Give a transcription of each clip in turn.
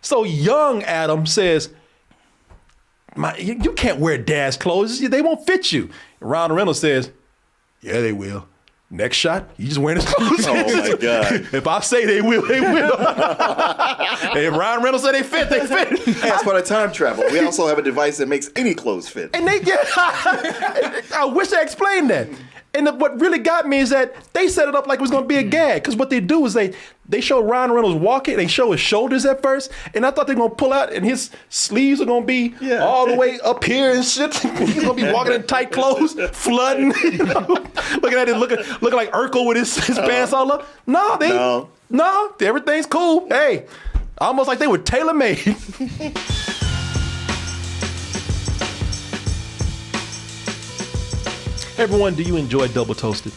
So young Adam says, you can't wear dad's clothes. They won't fit you. And Ryan Reynolds says, yeah, they will. Next shot, you just wearing his clothes. Oh my God. If I say they will, they will. If Ryan Reynolds say they fit, they fit. Hey, as part of time travel, we also have a device that makes any clothes fit. And I wish I explained that. And what really got me is that they set it up like it was going to be a gag. Because what they do is they show Ryan Reynolds walking. They show his shoulders at first. And I thought they were going to pull out and his sleeves are going to be all the way up here and shit. He's going to be walking in tight clothes, flooding. Looking at it, looking like Urkel with his pants all up. No, everything's cool. Hey, almost like they were tailor-made. Everyone, do you enjoy Double Toasted?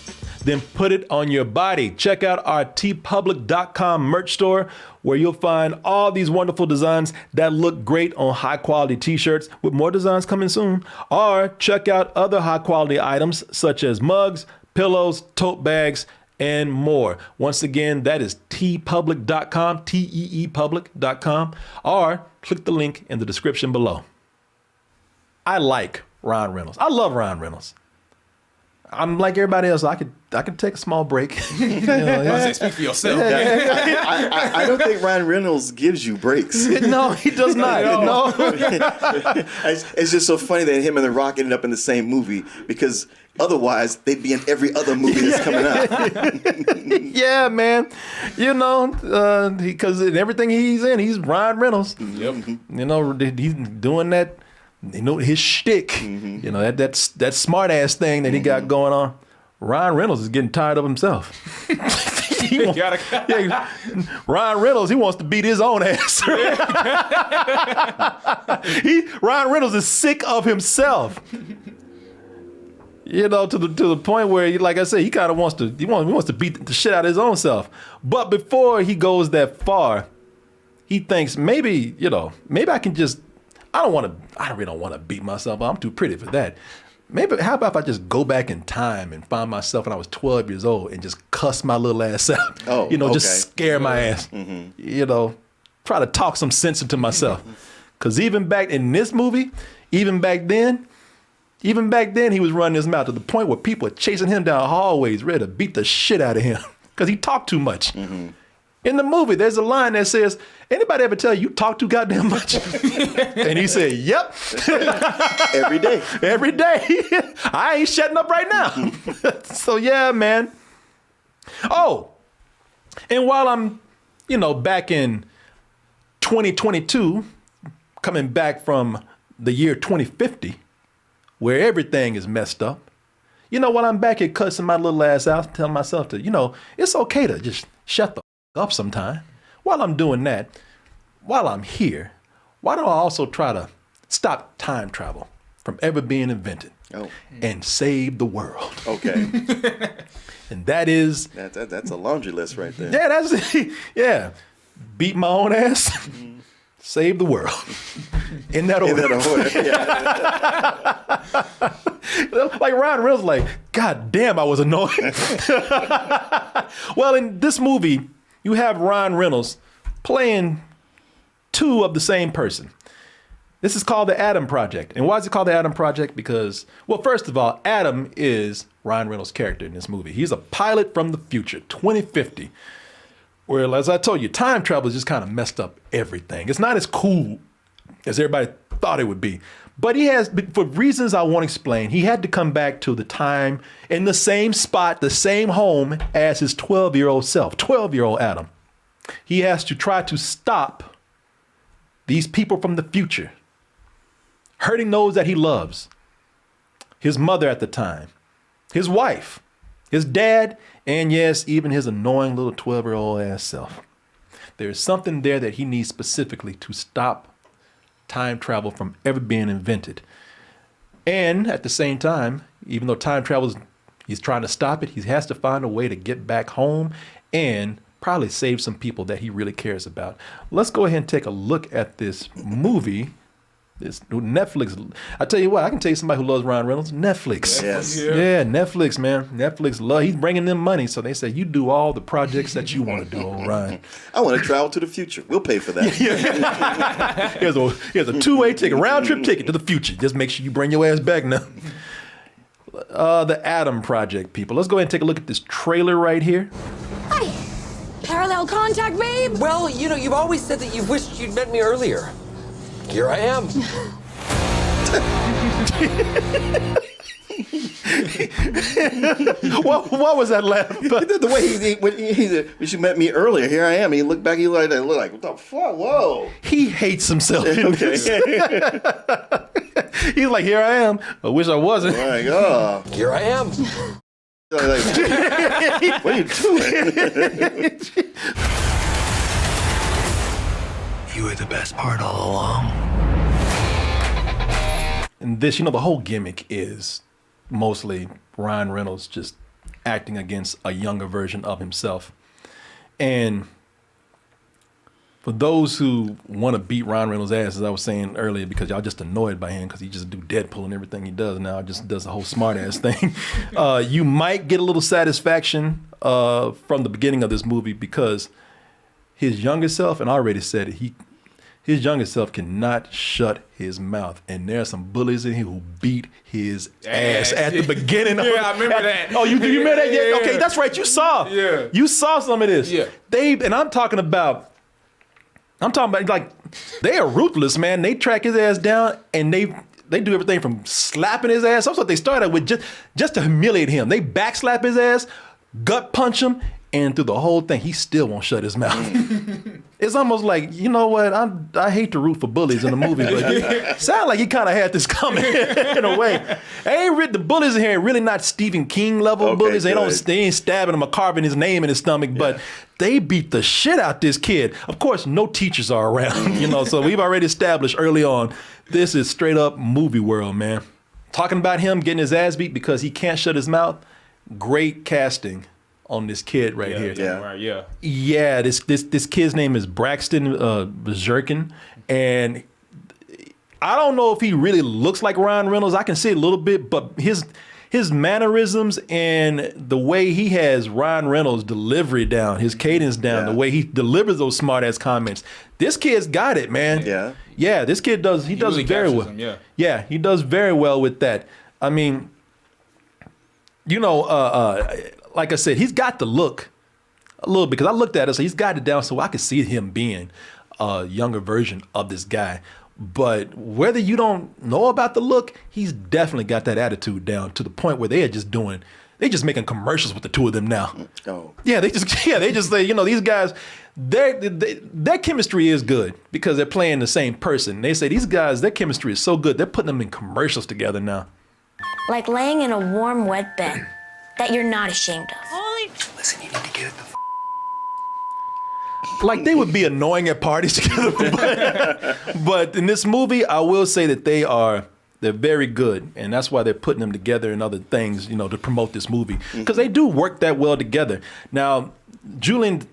Then put it on your body. Check out our tpublic.com merch store where you'll find all these wonderful designs that look great on high quality t-shirts with more designs coming soon. Or check out other high quality items such as mugs, pillows, tote bags, and more. Once again, that is tpublic.com, teepublic.com, or click the link in the description below. I like Ryan Reynolds. I love Ryan Reynolds. I'm like everybody else. I could take a small break. Speak for yourself. I don't think Ryan Reynolds gives you breaks. No, he does not. No. It's just so funny that him and The Rock ended up in the same movie because otherwise they'd be in every other movie that's coming out. Yeah, man. Because in everything he's in, he's Ryan Reynolds. Yep. He's doing that. His shtick, that smart ass thing that he got going on. Ryan Reynolds is getting tired of himself. Ryan Reynolds, he wants to beat his own ass. Ryan Reynolds is sick of himself. To the point where, like I said, he kind of wants to beat the shit out of his own self. But before he goes that far, he thinks maybe I can just. I really don't want to beat myself up. I'm too pretty for that. Maybe, how about if I just go back in time and find myself when I was 12 years old and just cuss my little ass out? Just scare my ass. Mm-hmm. Try to talk some sense into myself. Because even back in this movie, even back then, he was running his mouth to the point where people were chasing him down hallways, ready to beat the shit out of him because he talked too much. Mm-hmm. In the movie, there's a line that says, anybody ever tell you talk too goddamn much? And he said, yep. Every day. Every day. I ain't shutting up right now. So yeah, man. Oh, and while I'm, back in 2022, coming back from the year 2050, where everything is messed up, while I'm back here cussing my little ass out, telling myself to, it's okay to just shut the up sometime. While I'm doing that, while I'm here, why don't I also try to stop time travel from ever being invented and save the world? Okay. And that is... That's a laundry list right there. Yeah, that's it. Yeah. Beat my own ass, save the world. In that order. Like Ryan Reynolds, like, God damn, I was annoying. Well, in this movie, you have Ryan Reynolds playing two of the same person. This is called the Adam Project. And why is it called the Adam Project? Because, well, first of all, Adam is Ryan Reynolds' character in this movie. He's a pilot from the future, 2050. Where, as I told you, time travel has just kind of messed up everything. It's not as cool as everybody thought it would be. But he has, for reasons I won't explain, he had to come back to the time in the same spot, the same home as his 12-year-old self, 12-year-old Adam. He has to try to stop these people from the future, hurting those that he loves, his mother at the time, his wife, his dad, and yes, even his annoying little 12-year-old ass self. There's something there that he needs specifically to stop time travel from ever being invented. And at the same time, even though time travel, he's trying to stop it, he has to find a way to get back home and probably save some people that he really cares about. Let's go ahead and take a look at this movie This Netflix. I tell you what, I can tell you somebody who loves Ryan Reynolds. Netflix. Yes. Yeah, Netflix, man. Netflix love. He's bringing them money, so they say you do all the projects that you want to do, old Ryan. I want to travel to the future. We'll pay for that. Here's a two-way ticket, round trip ticket to the future. Just make sure you bring your ass back now. The Adam Project, people. Let's go ahead and take a look at this trailer right here. Hi. Parallel contact, babe. Well, you know, you've always said that you wished you'd met me earlier. Here I am. What was that laugh? The way he said, "You met me earlier. Here I am." He looked back. He looked like, "What the fuck? Whoa!" He hates himself. In this. He's like, "Here I am. I wish I wasn't." Like, oh, Here I am. like, what are you doing? You were the best part all along. And this, the whole gimmick is mostly Ryan Reynolds just acting against a younger version of himself. And for those who want to beat Ryan Reynolds' ass, as I was saying earlier, because y'all just annoyed by him because he just do Deadpool and everything he does now, just does the whole smart ass thing. You might get a little satisfaction from the beginning of this movie because his younger self, and I already said it, his younger self cannot shut his mouth. And there are some bullies in here who beat his ass at the beginning. Yeah, I remember that. Oh, you remember that? Yeah. Yeah. Okay, that's right. You saw. Yeah. You saw some of this. Yeah. And I'm talking about like, they are ruthless, man. They track his ass down and they do everything from slapping his ass. That's what they started with, just to humiliate him. They backslap his ass, gut punch him, and through the whole thing, he still won't shut his mouth. It's almost like, you know what? I hate to root for bullies in the movie, but it sound like he kind of had this coming in a way. The bullies in here are really not Stephen King level bullies. They ain't stabbing him or carving his name in his stomach, but they beat the shit out this kid. Of course, no teachers are around, so we've already established early on, this is straight up movie world, man. Talking about him getting his ass beat because he can't shut his mouth. Great casting on this kid right here. Yeah, this kid's name is Braxton Berserkin, and I don't know if he really looks like Ryan Reynolds. I can see it a little bit, but his mannerisms and the way he has Ryan Reynolds' delivery down, his cadence down, the way he delivers those smart ass comments. This kid's got it, man. Yeah. This kid does. He does really very well. him, yeah, he does very well with that. I mean, like I said, he's got the look a little bit, because I looked at it, so he's got it down so I could see him being a younger version of this guy. But whether you don't know about the look, he's definitely got that attitude down to the point where they just making commercials with the two of them now. Oh. Yeah, they just say, these guys, their chemistry is good because they're playing the same person. They say these guys, their chemistry is so good, they're putting them in commercials together now. Like laying in a warm, wet bed that you're not ashamed of. Listen, you need to get the Like, they would be annoying at parties together, but in this movie, I will say that they're very good, and that's why they're putting them together in other things, to promote this movie, because they do work that well together. Now, Julian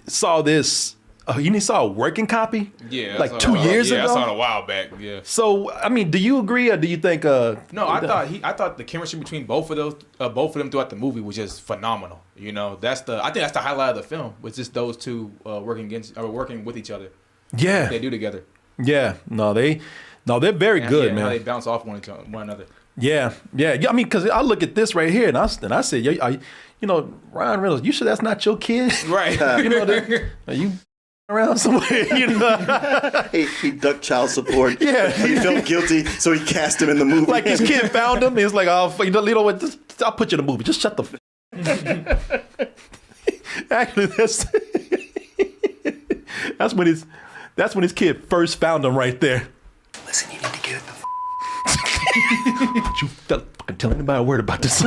saw this. You saw a working copy? Yeah. Like 2 years ago? I saw it a while back, yeah. So, I mean, do you agree, or do you think... No, I thought the chemistry between both of them throughout the movie was just phenomenal. I think that's the highlight of the film, was just those two working with each other. Yeah. What they do together. Yeah. They're very good, man. How they bounce off one another. Yeah. I mean, because I look at this right here, and I said, Ryan Reynolds, you sure that's not your kid? Right. Are you around somewhere? He ducked child support. Yeah. He felt guilty, so he cast him in the movie. Like, his kid found him. He's like, oh, what? I'll put you in the movie. Just shut the Actually, that's when his kid first found him right there. Listen, you need to get the But you fucking tell anybody a word about this.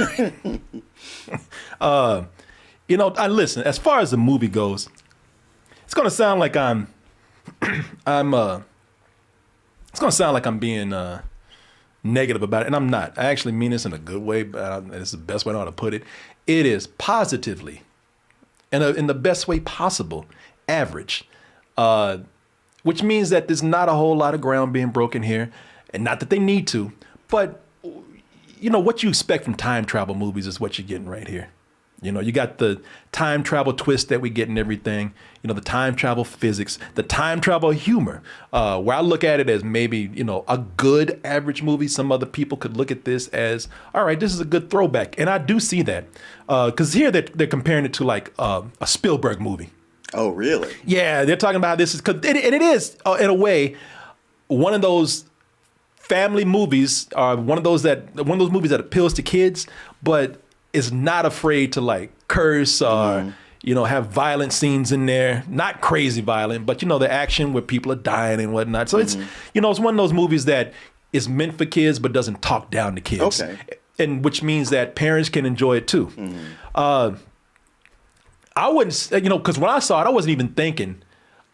Listen, as far as the movie goes, it's gonna sound like I'm being negative about it, and I'm not. I actually mean this in a good way, but it's the best way I know how to put it. It is positively, in the best way possible, average. which means that there's not a whole lot of ground being broken here, and not that they need to, but you know what you expect from time travel movies is what you're getting right here. You know, you got the time travel twist that we get in everything, you know, the time travel physics, the time travel humor, where I look at it as maybe, you know, a good average movie. Some other people could look at this as, all right, this is a good throwback. And I do see that. Because here they're comparing it to like a Spielberg movie. Oh, really? Yeah, they're talking about how this is, and it is, in a way, one of those family movies, one of those movies that appeals to kids, but is not afraid to like curse or you know, have violent scenes in there. Not crazy violent, but you know, the action where people are dying and whatnot. So it's, you know, it's one of those movies that is meant for kids but doesn't talk down to kids. Okay. And which means that parents can enjoy it too. I wouldn't, you know, because when I saw it, I wasn't even thinking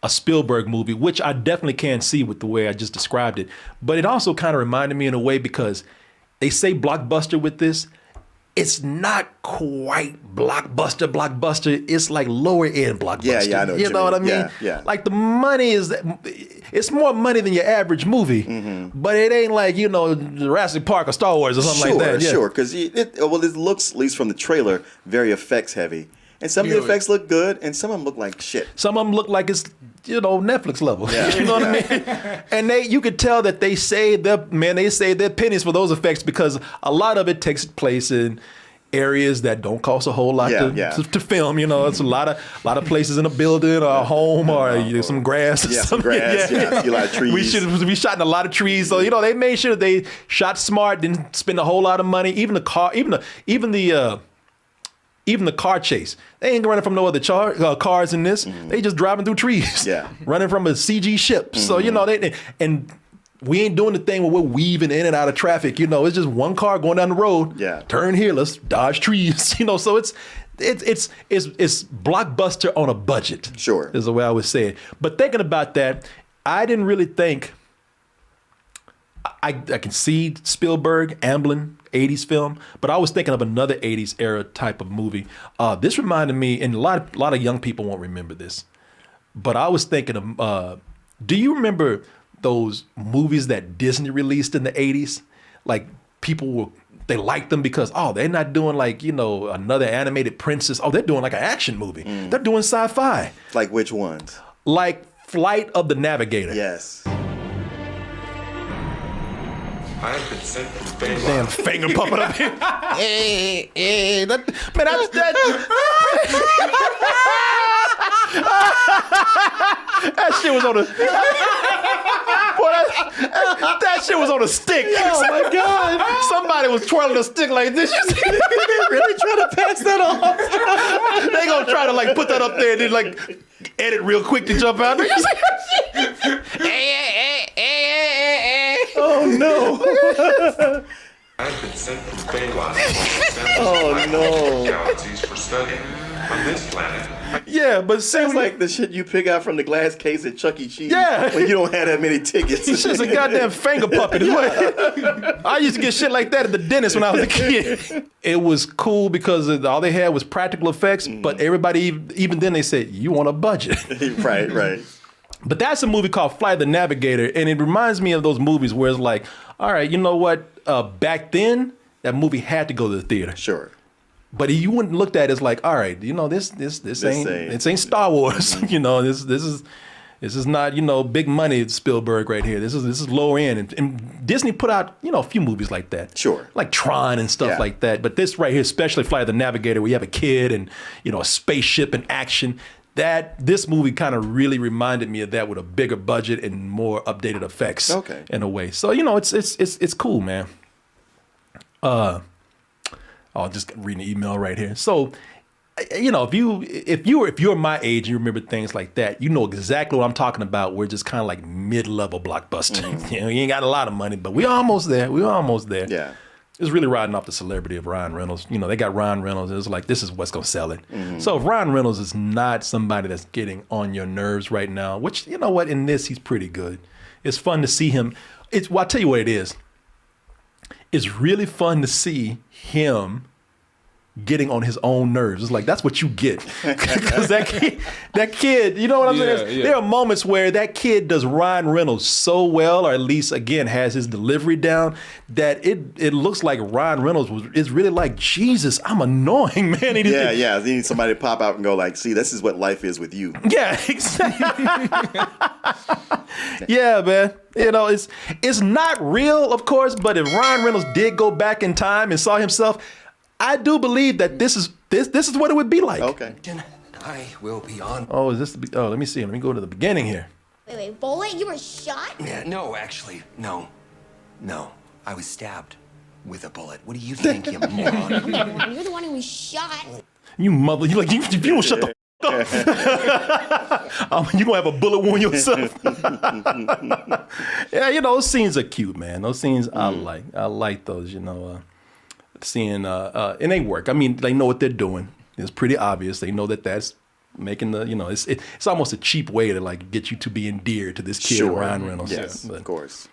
a Spielberg movie, which I definitely can see with the way I just described it. But it also kind of reminded me in a way because they say blockbuster with this. It's not quite blockbuster. It's like lower end blockbuster. Yeah, I know what you know what I mean? Yeah. Like the money it's more money than your average movie, but it ain't like, you know, Jurassic Park or Star Wars or something like that. Yeah. Sure, because it looks, at least from the trailer, very effects heavy. And some of the effects look good, and some of them look like shit. Some of them look like it's, you know, Netflix level. Yeah. You know what I mean? And you could tell that they save their pennies for those effects because a lot of it takes place in areas that don't cost a whole lot to film. You know, it's a lot of places in a building or a home or some grass. Or some grass. Yeah, a lot of trees. We shot in a lot of trees. So you know, they made sure they shot smart, didn't spend a whole lot of money. Even the car chase. They ain't running from no other cars in this. They just driving through trees. Yeah. Running from a CG ship. So, you know, and we ain't doing the thing where we're weaving in and out of traffic. You know, it's just one car going down the road. Yeah. Turn here, let's dodge trees. You know, so it's blockbuster on a budget. Sure. Is the way I would say it. But thinking about that, I didn't really think I can see Spielberg, Amblin, 80s film, but I was thinking of another 80s era type of movie. This reminded me, and a lot of young people won't remember this, but I was thinking of, do you remember those movies that Disney released in the 80s? Like they liked them because, they're not doing like, you know, another animated princess. They're doing like an action movie. They're doing sci-fi. Like which ones? Like Flight of the Navigator. Yes. I have been sent from Baywatch. Damn finger puppet up here. Hey, that shit was on a that shit was on a stick. Oh my God! Somebody was twirling a stick like this. You see? They really trying to pass that off. They gonna try to like put that up there and then like edit real quick to jump out. You see? Oh no! I've been sent from Baywatch. Oh no! Galaxies for study on this planet. Yeah, but Sounds like the shit you pick out from the glass case at Chuck E. Cheese. Yeah. When you don't have that many tickets. It's just a goddamn finger puppet. I used to get shit like that at the dentist when I was a kid. It was cool because all they had was practical effects, but everybody, even then, they said, you want a budget. Right. But that's a movie called Flight of the Navigator, and it reminds me of those movies where it's like, all right, you know what? Back then, that movie had to go to the theater. Sure. But you wouldn't look at it as like, all right, you know, this ain't Star Wars. You know, this is not, you know, big money Spielberg right here. This is lower end. And Disney put out, you know, a few movies like that. Sure. Like Tron and stuff like that. But this right here, especially Flight of the Navigator, where you have a kid and, you know, a spaceship and action. This movie kind of really reminded me of that with a bigger budget and more updated effects. Okay. In a way. So, you know, it's cool, man. I'll just read an email right here. So, you know, if you're my age and you remember things like that, you know exactly what I'm talking about. We're just kind of like mid-level blockbuster. You know, you ain't got a lot of money, but we're almost there. Yeah. It's really riding off the celebrity of Ryan Reynolds. You know, they got Ryan Reynolds. It's like, this is what's going to sell it. So if Ryan Reynolds is not somebody that's getting on your nerves right now, which, you know what, in this, he's pretty good. It's fun to see him. I'll tell you what it is. It's really fun to see him getting on his own nerves. It's like, that's what you get. Because that kid, you know what I'm saying? Yeah. There are moments where that kid does Ryan Reynolds so well, or at least, again, has his delivery down, that it looks like Ryan Reynolds is really like, Jesus, I'm annoying, man. Yeah. You need somebody to pop out and go like, see, this is what life is with you. Yeah, exactly. Yeah, man. You know, it's not real, of course, but if Ryan Reynolds did go back in time and saw himself, I do believe that this is what it would be like. Okay. I will be on. Oh, is this let me see. Let me go to the beginning here. Wait, Bullet, you were shot? Yeah, no, actually, no. I was stabbed with a bullet. What do you think, you moron? You're the one who was shot. You mother, you don't shut the up. You gonna have a bullet wound yourself. Yeah, you know, those scenes are cute, man. Those scenes I like those, you know. Seeing and they work. I mean, they know what they're doing. It's pretty obvious. They know that that's making the, you know, it's almost a cheap way to like get you to be endeared to this kid, Ryan Reynolds. Yes, But, of course.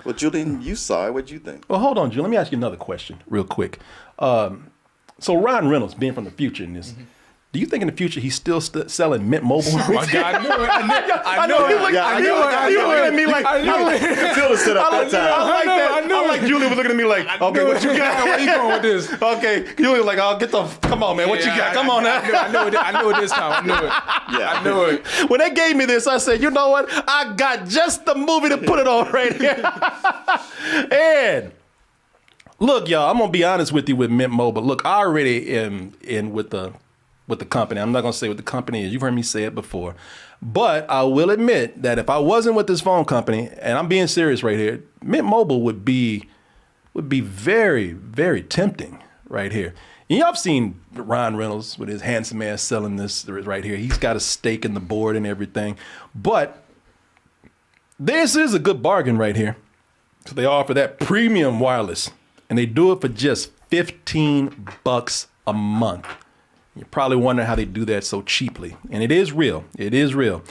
Well, Julian, you saw it. What'd you think? well, hold on, Julian. Let me ask you another question real quick. So Ryan Reynolds, being from the future in this, do you think in the future he's still selling Mint Mobile? Oh my God, I knew it. I know. You looking at me like, Phil was set up that time. I like Julian was looking at me like, okay, what you got? Where you going with this? Okay, Julian was like, oh, come on, man, what you got? Come on now. I knew it this time. I knew it. Yeah. I knew it. When they gave me this, I said, you know what? I got just the movie to put it on right here. And look, y'all, I'm gonna be honest with you with Mint Mobile. Look, I already am in with the company. I'm not gonna say what the company is. You've heard me say it before. But I will admit that if I wasn't with this phone company, and I'm being serious right here, Mint Mobile would be very, very tempting right here. And y'all have seen Ryan Reynolds with his handsome ass selling this right here. He's got a stake in the board and everything. But this is a good bargain right here. So they offer that premium wireless, and they do it for just $15 a month. You're probably wondering how they do that so cheaply. And it is real. It is real.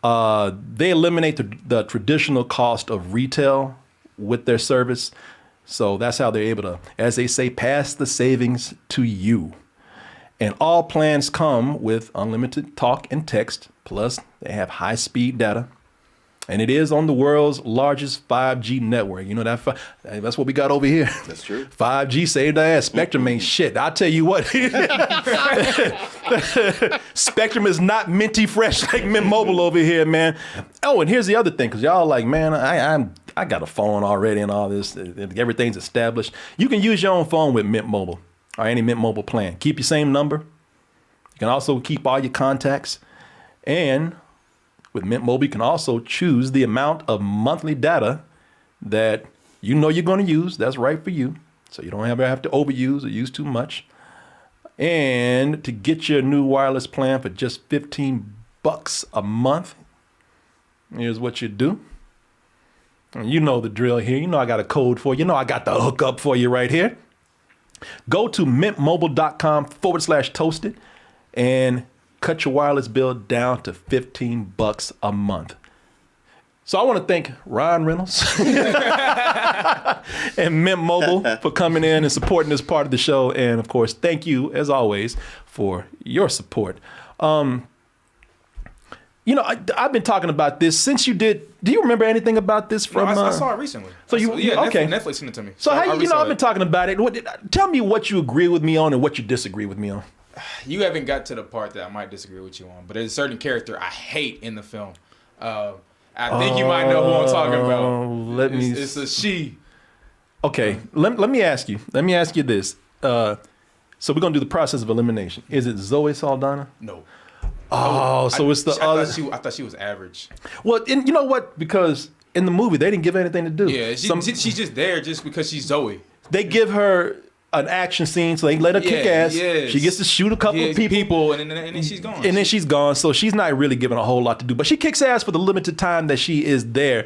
They eliminate the traditional cost of retail with their service. So that's how they're able to, as they say, pass the savings to you. And all plans come with unlimited talk and text. Plus, they have high-speed data. And it is on the world's largest 5G network. You know, that's what we got over here. That's true. 5G saved our ass. Spectrum ain't shit. I'll tell you what. Spectrum is not minty fresh like Mint Mobile over here, man. Oh, and here's the other thing, because y'all like, man, I got a phone already and all this. Everything's established. You can use your own phone with Mint Mobile or any Mint Mobile plan. Keep your same number. You can also keep all your contacts. And with Mint Mobile, you can also choose the amount of monthly data that you know you're going to use. That's right for you. So you don't ever have to overuse or use too much. And to get your new wireless plan for just $15 a month, here's what you do. And you know the drill here. You know I got a code for you. You know I got the hookup for you right here. Go to mintmobile.com/toasted and cut your wireless bill down to $15 a month. So I want to thank Ryan Reynolds and Mint Mobile for coming in and supporting this part of the show. And of course, thank you as always for your support. You know, I've been talking about this since you did. Do you remember anything about this from? I saw it recently. So okay? Netflix sent it to me. So how you know I've it. been talking about it? Tell me what you agree with me on and what you disagree with me on. You haven't got to the part that I might disagree with you on, but there's a certain character I hate in the film. I think you might know who I'm talking about. It's a she. Okay, let me ask you. Let me ask you this. So we're gonna do the process of elimination. Is it Zoe Saldana? No. Oh, so it's the other. I thought she was average. Well, and you know what? Because in the movie they didn't give her anything to do. Yeah, she's just there just because she's Zoe. They give her an action scene, so they let her kick ass. Yes. She gets to shoot a couple of people, and then she's gone. And then she's gone, so she's not really given a whole lot to do. But she kicks ass for the limited time that she is there.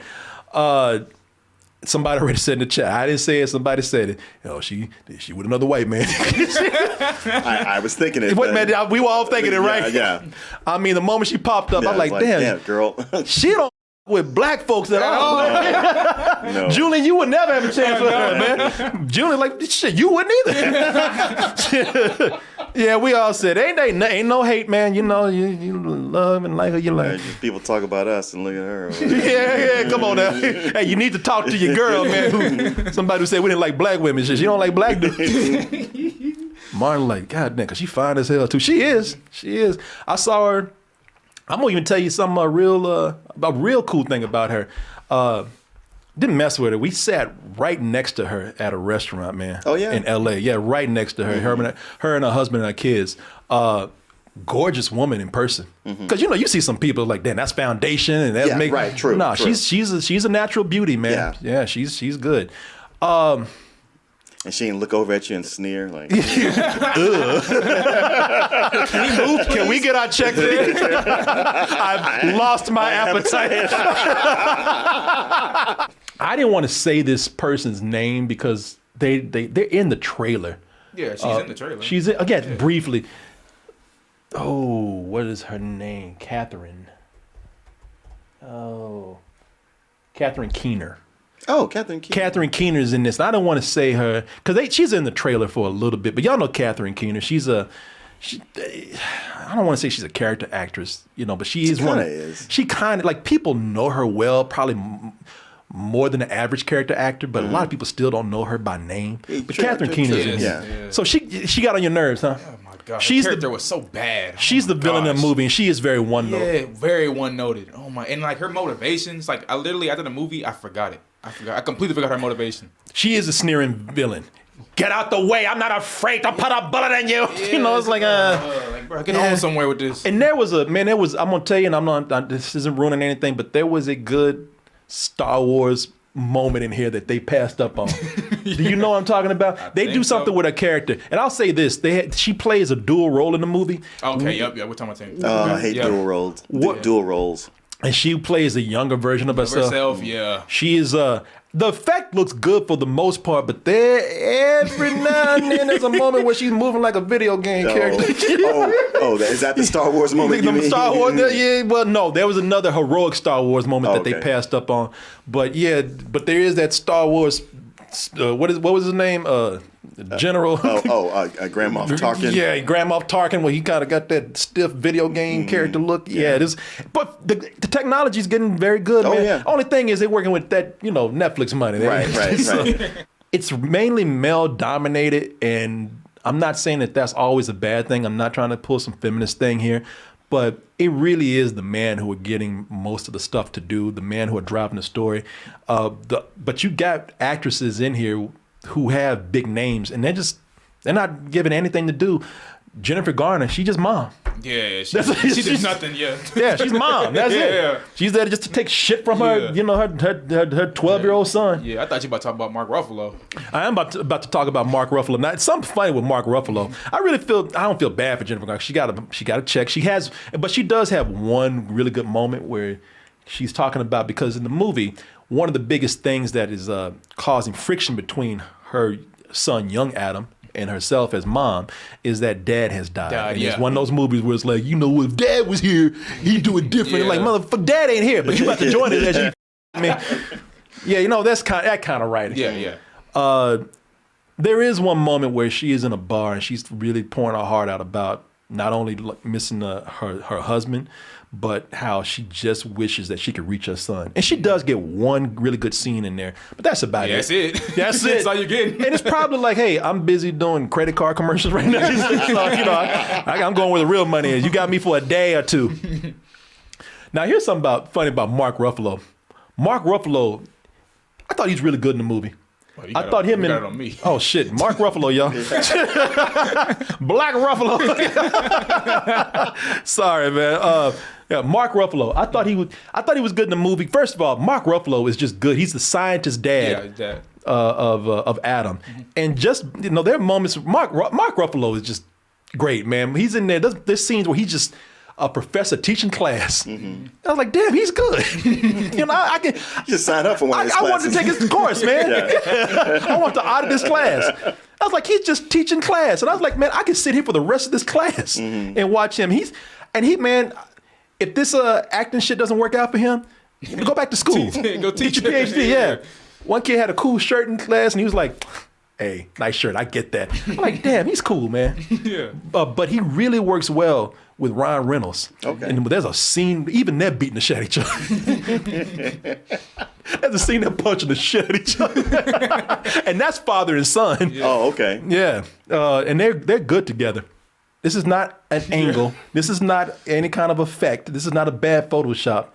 Somebody already said in the chat. I didn't say it. Somebody said it. Oh, she with another white man. I was thinking it. Wait, man, we were all thinking it, right? Yeah. I mean, the moment she popped up, Yeah, I'm like, damn, girl. she don't with black folks at all. No. Julian, you would never have a chance with her, man. Julian, like, shit, you wouldn't either. Yeah, we all said, ain't no hate, man. You know, you love and like her, you like. People talk about us and look at her. Yeah, come on now. Hey, you need to talk to your girl, man. Somebody who said we didn't like black women. She don't like black dudes. Martin like, God damn, because she fine as hell, too. She is. I saw her. I'm gonna even tell you something a real cool thing about her. Didn't mess with her. We sat right next to her at a restaurant, man. Oh yeah, in L.A. Yeah, right next to her. Mm-hmm. Her and her husband and her kids. Gorgeous woman in person. Because you see some people like, damn, that's foundation and that's right. True. No, true. she's a natural beauty, man. Yeah, she's good. And she didn't look over at you and sneer like. Can we get our check there? I've lost my appetite. I didn't want to say this person's name because they're in the trailer. Yeah, she's in the trailer. She's in, briefly. Oh, what is her name? Catherine. Oh, Catherine Keener. Oh, Catherine Keener. Catherine Keener's in this. And I don't want to say her because she's in the trailer for a little bit, but y'all know Catherine Keener. I don't want to say she's a character actress, but she is one. She kind of like people know her well, probably more than the average character actor, but a lot of people still don't know her by name. But Catherine Keener's in here. Yeah. So she got on your nerves, huh? Oh my God, her character was so bad. She's the villain in the movie, and she is very one-noted. Yeah, very one-noted. Oh my, and like her motivations, like I literally after the movie, I forgot it. I completely forgot her motivation. She is a sneering villain. Get out the way! I'm not afraid to put a bullet in you. Yeah, it's like bro, get home somewhere with this. And there was I'm gonna tell you, and this isn't ruining anything, but there was a good Star Wars moment in here that they passed up on. Do you know what I'm talking about? They do something with her character, and I'll say this: she plays a dual role in the movie. Okay, yep, we're talking about same. I hate dual roles. Dual roles. And she plays a younger version of herself. Yeah. She is the effect looks good for the most part, but every now and then there's a moment where she's moving like a video game character. Is that the Star Wars moment? Star Wars, yeah. Well, no, there was another heroic Star Wars moment that they passed up on. But there is that Star Wars. What was his name? General. Grand Moff Tarkin. Yeah, Grand Moff Tarkin. Well, he kind of got that stiff video game character look. Yeah, it is. But the technology is getting very good, man. Yeah. Only thing is they're working with that, Netflix money. Right. It's mainly male dominated, and I'm not saying that that's always a bad thing. I'm not trying to pull some feminist thing here. But it really is the man who are getting most of the stuff to do, the man who are driving the story. But you got actresses in here who have big names, and they're not given anything to do. Jennifer Garner, she just mom. Yeah, she did nothing. Yeah, she's mom. That's it. Yeah. She's there just to take shit from her, her 12-year-old son. Yeah, I thought you were about to talk about Mark Ruffalo. I am about to talk about Mark Ruffalo. Now, it's something funny with Mark Ruffalo. I don't feel bad for Jennifer Garner. She got a check. But she does have one really good moment where she's talking about, because in the movie, one of the biggest things that is causing friction between her son, young Adam, and herself as mom is that dad has died. And it's one of those movies where it's like, if dad was here, he'd do it different. Like, motherfucker, dad ain't here, but you about to join it as you. That's that kind of writing. Yeah. There is one moment where she is in a bar and she's really pouring her heart out about not only missing her husband, but how she just wishes that she could reach her son. And she does get one really good scene in there, but that's about it. That's it. That's it. That's all you're getting. And it's probably like, hey, I'm busy doing credit card commercials right now. I'm going where the real money is. You got me for a day or two. Now, here's something funny about Mark Ruffalo. Mark Ruffalo, I thought he was really good in the movie. I thought him in. Got it on me. Oh shit, Mark Ruffalo, y'all. Black Ruffalo. Sorry, man. Mark Ruffalo. I thought he was good in the movie. First of all, Mark Ruffalo is just good. He's the scientist dad. Of Adam, and just there are moments. Mark Ruffalo is just great, man. He's in there. There's scenes where he's just a professor teaching class. I was like, damn, he's good. I can just sign up for one of his classes. I wanted to take his course, man. I want to audit this class. I was like, he's just teaching class, and I was like, man, I can sit here for the rest of this class and watch him. Man, if this acting shit doesn't work out for him, Go back to school. Go teach Get your PhD, yeah. One kid had a cool shirt in class, and he was like, hey, nice shirt, I get that. I'm like, damn, he's cool, man. Yeah. But he really works well with Ryan Reynolds. Okay. And there's a scene, even they're beating the shit out of each other. There's a scene they're punching the shit out of each other. And that's father and son. Yeah. Oh, okay. Yeah. And they're good together. This is not an angle. This is not any kind of effect. This is not a bad Photoshop.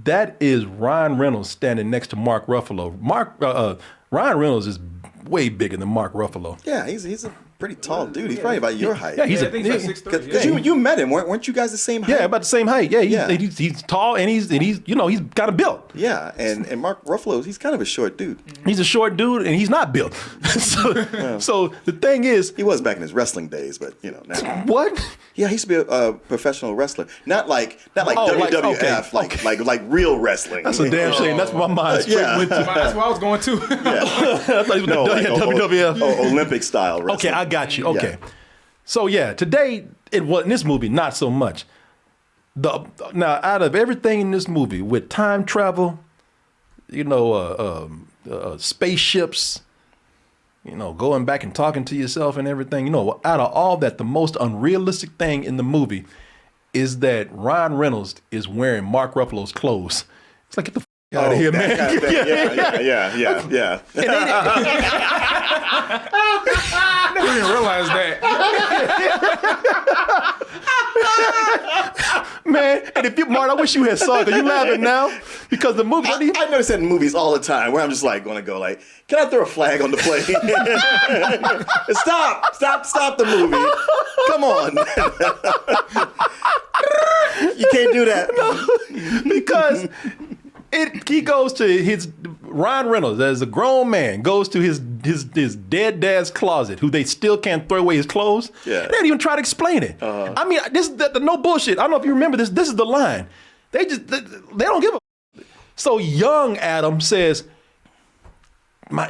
That is Ryan Reynolds standing next to Mark Ruffalo. Ryan Reynolds is way bigger than Mark Ruffalo. Yeah, he's a pretty tall dude. He's probably about your height. Yeah, he's I think he's like 6'3". Because you met him, weren't you guys the same height? Yeah, about the same height. Yeah, Yeah. he's tall and he's he's kind of built. Yeah, and Mark Ruffalo, he's kind of a short dude. He's a short dude and he's not built. So the thing is, He was back in his wrestling days, but now. what? Yeah, he used to be a professional wrestler, not like WWF, okay. like real wrestling. That's a damn shame. That's what my mind straight Yeah. went to. That's where I was going to. I thought he was No, like WWF. Olympic style wrestling. Okay, I got you. Okay. Yeah. So yeah, today it was in this movie not so much. Now out of everything in this movie with time travel, spaceships, going back and talking to yourself and everything, out of all that, the most unrealistic thing in the movie is that Ryan Reynolds is wearing Mark Ruffalo's clothes. It's like, get the out of here, man. Kind of thing. Yeah. I never even realized that. Man, and if you, Mark, I wish you had saw it, because you laughing now, because the movie, I notice that in movies all the time where I'm just like going to go like, can I throw a flag on the plane? Stop the movie. Come on. You can't do that. because he goes to Ryan Reynolds as a grown man goes to his dead dad's closet, who they still can't throw away his clothes. Yeah. They didn't even try to explain it. I mean, this is no bullshit. I don't know if you remember this. This is the line. They don't give a. So young Adam says,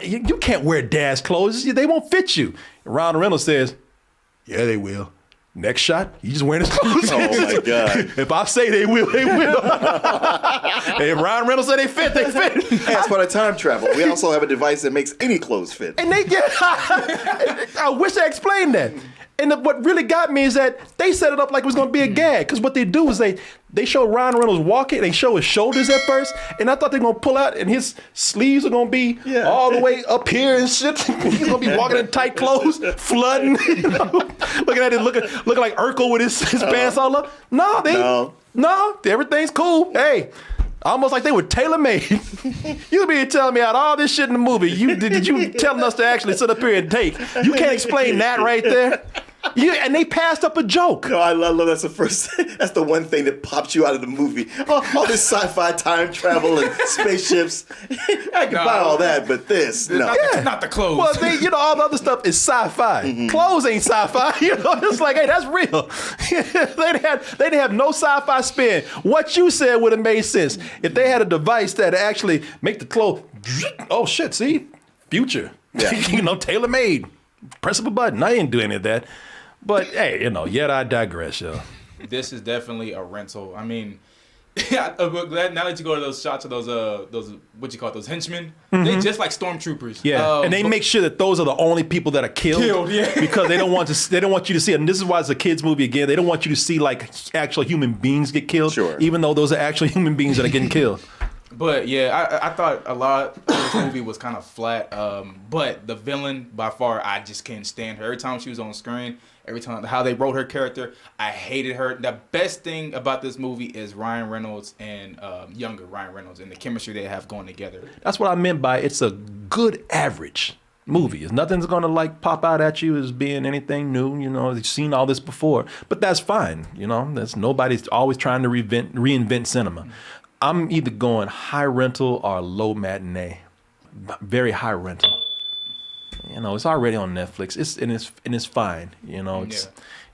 you can't wear dad's clothes. They won't fit you. Ryan Reynolds says, yeah, they will. Next shot, he's just wearing his clothes. Oh my God. If I say they will, they will. If Ryan Reynolds said they fit, they fit. Hey, as part of time travel, we also have a device that makes any clothes fit. And they get, I wish I explained that. And what really got me is that they set it up like it was going to be a gag. Because what they do is they show Ryan Reynolds walking, they show his shoulders at first, and I thought they were going to pull out and his sleeves are going to be all the way up here and shit. He's going to be walking in tight clothes, flooding, looking at it, looking like Urkel with his pants all up. No, everything's cool. Hey. Almost like they were tailor-made. You be telling me out all this shit in the movie. Did you telling us to actually sit up here and take? You can't explain that right there. And they passed up a joke. No, I love that's the first. That's the one thing that pops you out of the movie. All this sci-fi time travel and spaceships. I can buy all that, but this, no. Not the clothes. Well, all the other stuff is sci-fi. Clothes ain't sci-fi. It's like, hey, that's real. they didn't have no sci-fi spin. What you said would have made sense if they had a device that actually make the clothes. Oh shit! See, future. Yeah. Tailor-made. Press up a button. I didn't do any of that. But hey, yet I digress, yo. This is definitely a rental. I mean, I'm glad now that you go to those shots of those what you call it, those henchmen. They just like stormtroopers. Yeah, and they make sure that those are the only people that are killed. Because they don't want you to see it. And this is why it's a kids movie again. They don't want you to see like actual human beings get killed. Sure. Even though those are actual human beings that are getting killed. But yeah, I thought a lot of this movie was kind of flat. But the villain, by far, I just can't stand her. Every time she was on screen, every time how they wrote her character, I hated her. The best thing about this movie is Ryan Reynolds and younger Ryan Reynolds and the chemistry they have going together. That's what I meant by it's a good average movie. Nothing's gonna like pop out at you as being anything new. You've seen all this before, but that's fine. That's nobody's always trying to reinvent cinema. I'm either going high rental or low matinee. Very high rental. It's already on Netflix. It's fine.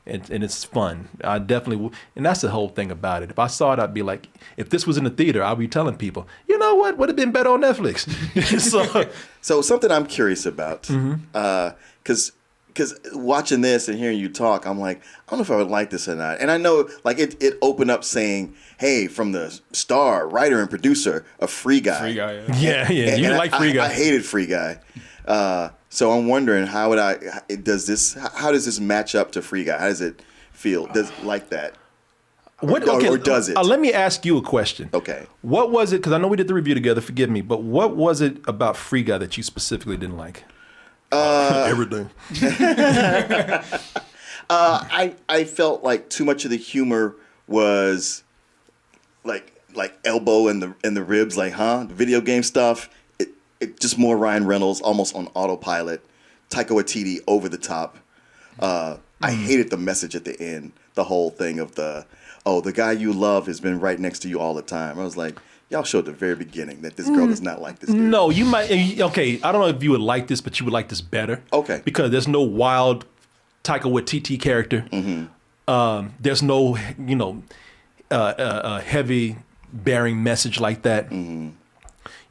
It's fun. I definitely and that's the whole thing about it. If I saw it, I'd be like, if this was in the theater, I'd be telling people, you know what, would have been better on Netflix. So something I'm curious about, because because watching this and hearing you talk, I'm like, I don't know if I would like this or not. And I know, like, it opened up saying, hey, from the star, writer, and producer of Free Guy. Free Guy, Yeah, yeah. You like Free Guy. I hated Free Guy. So I'm wondering, how does this match up to Free Guy? How does it feel? Does it like that? Or does it? Let me ask you a question. Okay. What was it, because I know we did the review together, forgive me, but what was it about Free Guy that you specifically didn't like? Everything. I felt like too much of the humor was like elbow in the ribs, like, the video game stuff. It just more Ryan Reynolds, almost on autopilot. Taika Waititi over the top. I hated the message at the end. The whole thing of the guy you love has been right next to you all the time. I was like, y'all showed at the very beginning that this girl is not like this dude. No, you might. Okay, I don't know if you would like this, but you would like this better. Okay. Because there's no wild Taika Waititi character. Mm-hmm. There's no, heavy bearing message like that. Mm-hmm.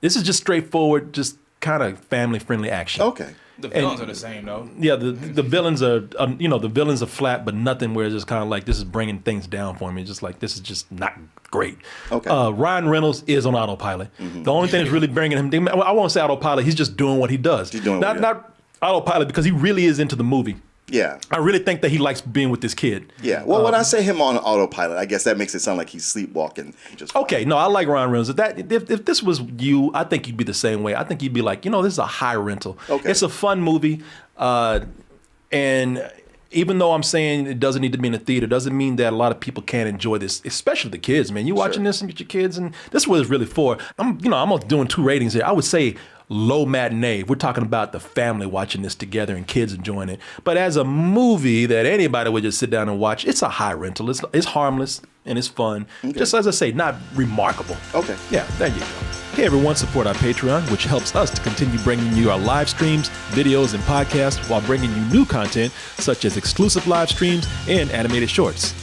This is just straightforward, just kind of family friendly action. Okay. The villains are the same though. Yeah, the villains are the villains are flat, but nothing where it's just kind of like this is bringing things down for me. It's just like this is just not great. Okay. Ryan Reynolds is on autopilot. The only thing that's really bringing him, I won't say autopilot. He's just doing what he does. He's doing not autopilot because he really is into the movie. Yeah. I really think that he likes being with this kid. Yeah. Well, when I say him on autopilot, I guess that makes it sound like he's sleepwalking. Just okay. No, I like Ryan Reynolds. If this was you, I think you'd be the same way. I think you'd be like, this is a high rental. Okay. It's a fun movie, and even though I'm saying it doesn't need to be in a theater, doesn't mean that a lot of people can't enjoy this, especially the kids. Man, you watching this and get your kids, and this is what it's really for. I'm doing 2 ratings here. I would say low matinee. We're talking about the family watching this together and kids enjoying it. But as a movie that anybody would just sit down and watch, it's a high rental. It's harmless and it's fun. Okay. Just as I say, not remarkable. Okay. Yeah, there you go. Hey everyone, support our Patreon, which helps us to continue bringing you our live streams, videos, and podcasts while bringing you new content such as exclusive live streams and animated shorts.